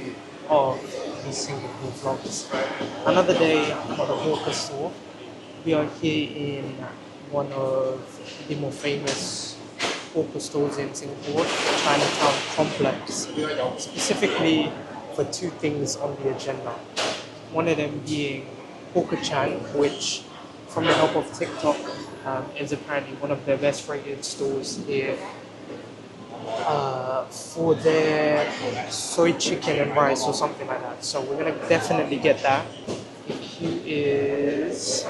2 of the Singapore vlogs. Another day at the hawker store. We are here in one of the more famous hawker stores in Singapore, Chinatown Complex, specifically for 2 things on the agenda. One of them being Hawker Chan, which from the help of TikTok is apparently one of the best rated stores here for their soy chicken and rice or something like that. So we're gonna definitely get that. The queue is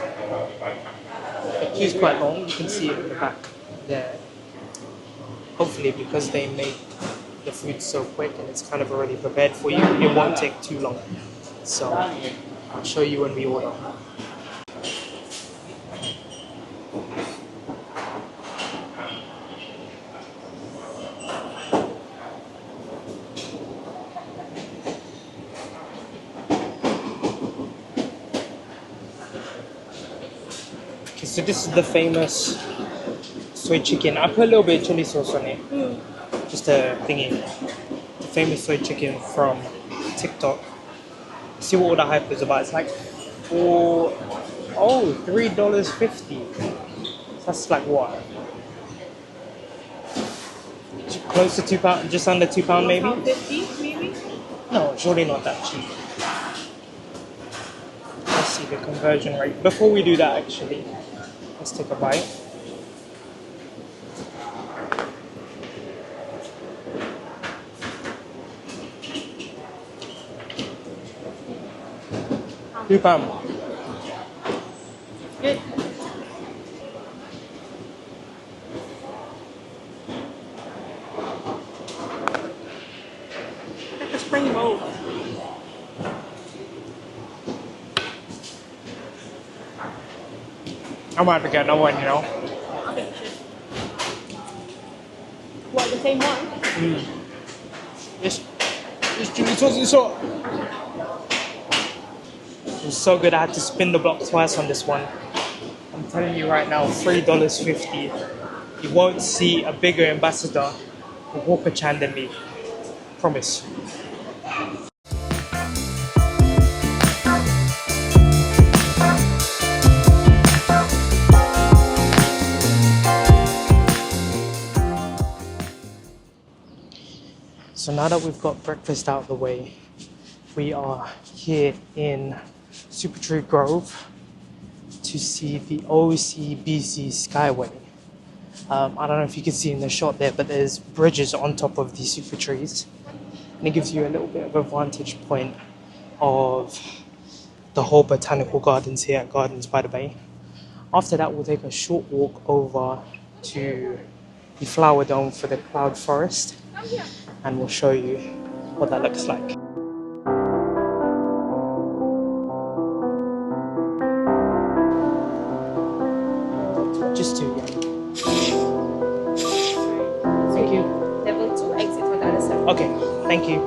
quite long. You can see it in the back there. Hopefully, because they make the food so quick and it's kind of already prepared for you, it won't take too long. So I'll show you when we order. Okay, so this is the famous soy chicken. I put a little bit of chili sauce on it. Just a thingy. The famous soy chicken from TikTok. See what all the hype is about. It's like $3.50. So that's like what? Close to £2, just under £2 maybe? £1.50 maybe? No, surely not that cheap. Let's see the conversion rate. Before we do that actually, let's take a bite. £2. Good. Like a spring roll. I might have to get another one, you know. I think you should. What, the same one? This chili sauce is so... It was so good I had to spin the block twice on this one. I'm telling you right now, $3.50. You won't see a bigger ambassador for Hawker Chan than me. Promise. So now that we've got breakfast out of the way, we are here in Super Tree Grove to see the OCBC Skyway. I don't know if you can see in the shot there, but there's bridges on top of these super trees, and it gives you a little bit of a vantage point of the whole botanical gardens here at Gardens by the Bay. After that, we'll take a short walk over to the flower dome for the cloud forest, and we'll show you what that looks like. Just 2, yeah. Thank you. Level 2, exit on the other side. Okay, thank you.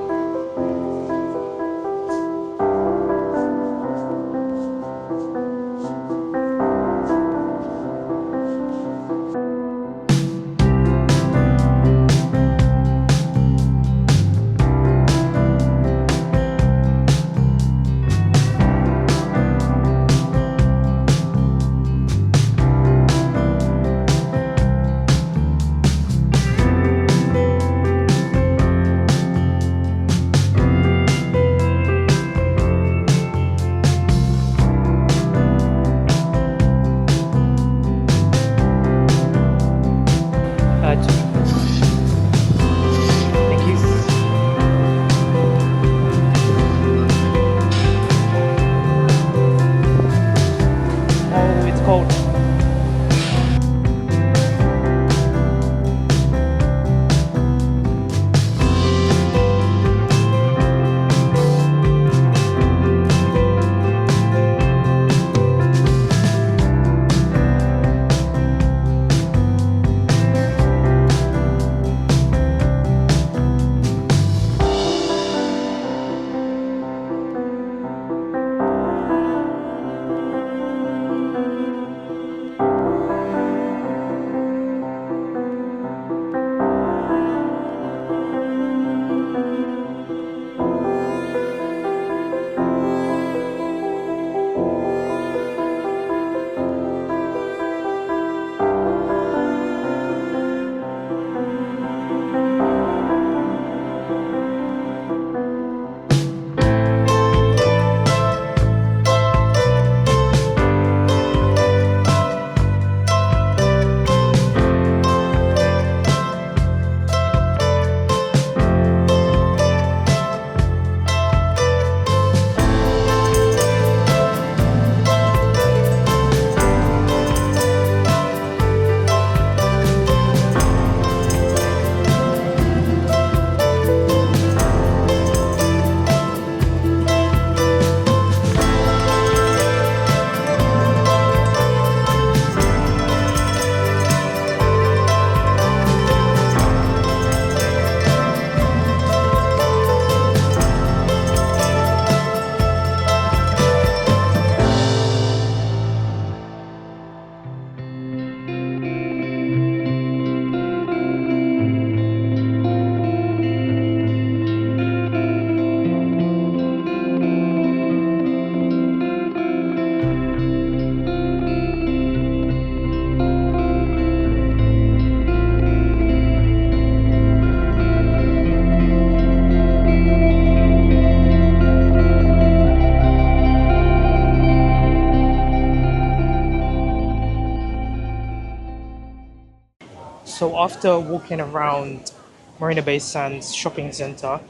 So after walking around Marina Bay Sands shopping center,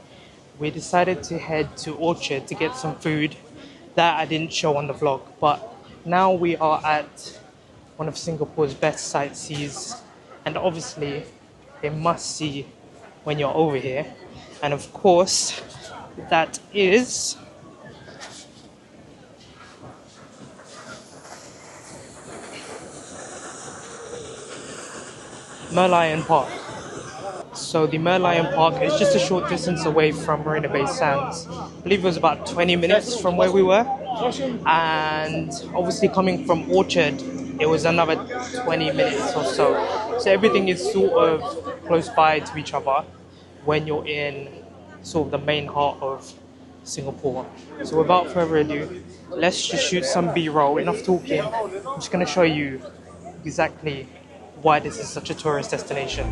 we decided to head to Orchard to get some food that I didn't show on the vlog. But now we are at one of Singapore's best sightsees, and obviously a must see when you're over here. And of course, that is Merlion Park. So the Merlion Park is just a short distance away from Marina Bay Sands. I believe it was about 20 minutes from where we were. And obviously coming from Orchard, it was another 20 minutes or so. So everything is sort of close by to each other when you're in sort of the main heart of Singapore. So without further ado, let's just shoot some B-roll. Enough talking. I'm just going to show you exactly why this is such a tourist destination.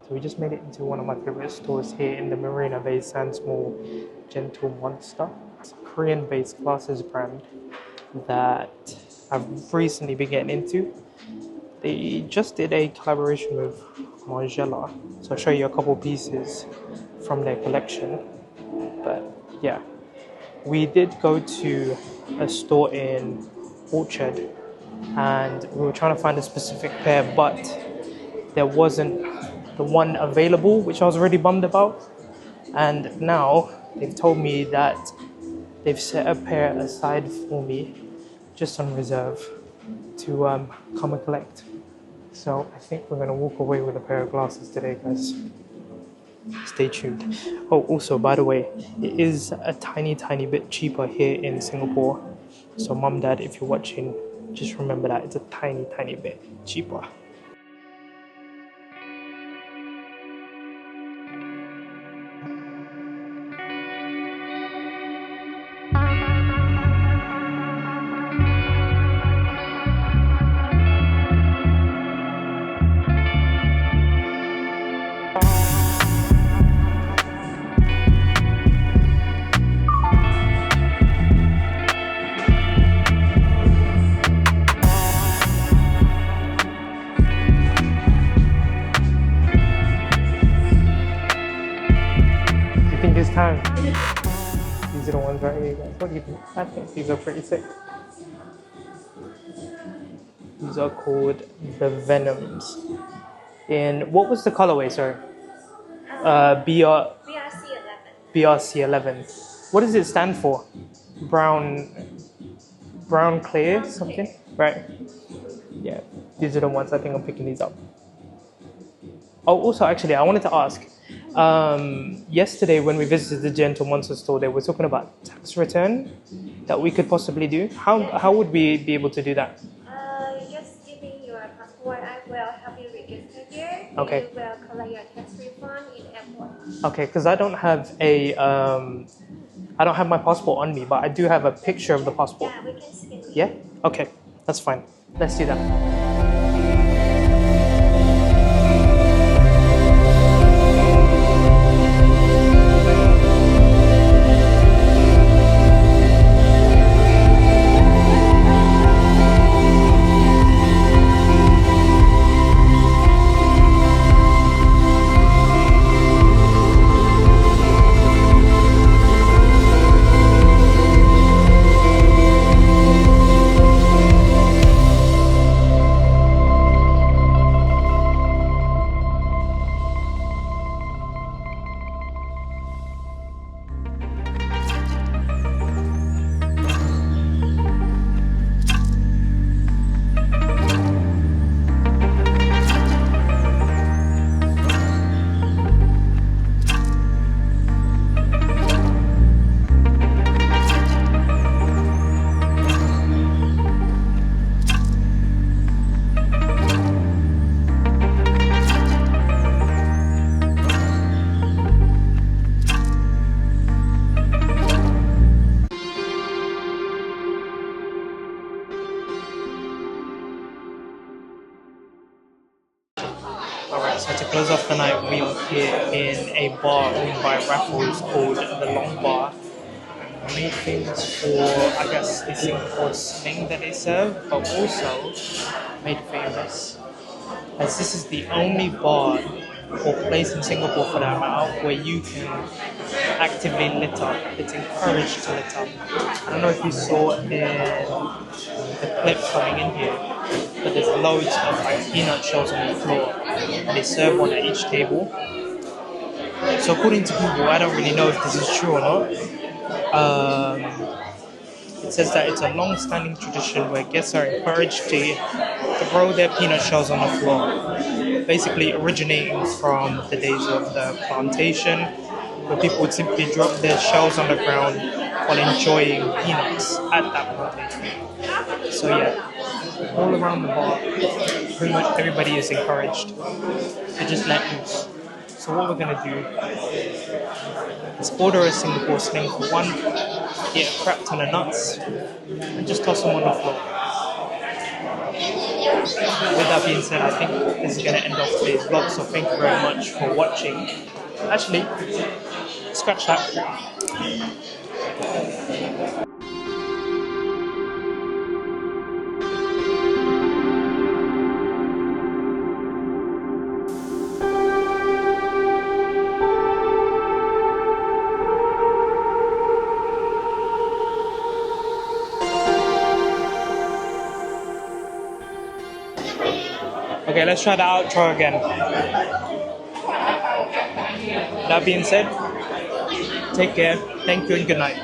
We just made it into one of my favorite stores here in the Marina Bay Sands Mall, Gentle Monster. It's a Korean-based glasses brand that I've recently been getting into. They just did a collaboration with Margiela, so I'll show you a couple pieces from their collection. But yeah, we did go to a store in Orchard and we were trying to find a specific pair, but there wasn't the one available, which I was really bummed about. And now they've told me that they've set a pair aside for me just on reserve to come and collect. So I think we're going to walk away with a pair of glasses today, guys. Stay tuned. Oh, also, by the way, it is a tiny bit cheaper here in Singapore. So mum, dad, if you're watching, just remember that it's a tiny bit cheaper. This time, these are the ones right here, guys. What do you think? I think these are pretty sick. These are called the Venoms. In what was the colorway? Sorry, BRC11. What does it stand for? Brown clear something, right? Yeah, these are the ones. I think I'm picking these up. Oh, also, actually, I wanted to ask. Yesterday when we visited the Gentle Monster store, they were talking about tax return that we could possibly do. How would we be able to do that? Just give me your passport. I will help you register here. Okay. You will collect your tax refund in airport. Okay, because I don't have my passport on me, but I do have a picture of the passport. Yeah, we can scan it. Yeah? Okay, that's fine. Let's do that. So to close off the night, we are here in a bar owned by Raffles called the Long Bar. Made famous for, I guess, the Singapore Sling that they serve, but also made famous as this is the only bar or place in Singapore for that matter where you can actively lit up. It's encouraged to lit up. I don't know if you saw in the clip coming in here, but there's loads of like peanut shells on the floor. They serve one at each table. So according to people, I don't really know if this is true or not. It says that it's a long-standing tradition where guests are encouraged to throw their peanut shells on the floor, basically originating from the days of the plantation, where people would simply drop their shells on the ground while enjoying peanuts at that plantation. So yeah, all around the bar, pretty much everybody is encouraged to just let loose. So what we're gonna do is order a Singapore Sling for one, get a crap ton of nuts, and just toss them on the floor. With that being said, I think this is going to end off today's vlog, so thank you very much for watching. Actually, scratch that. Okay, let's try the outro again. That being said, take care, thank you and good night.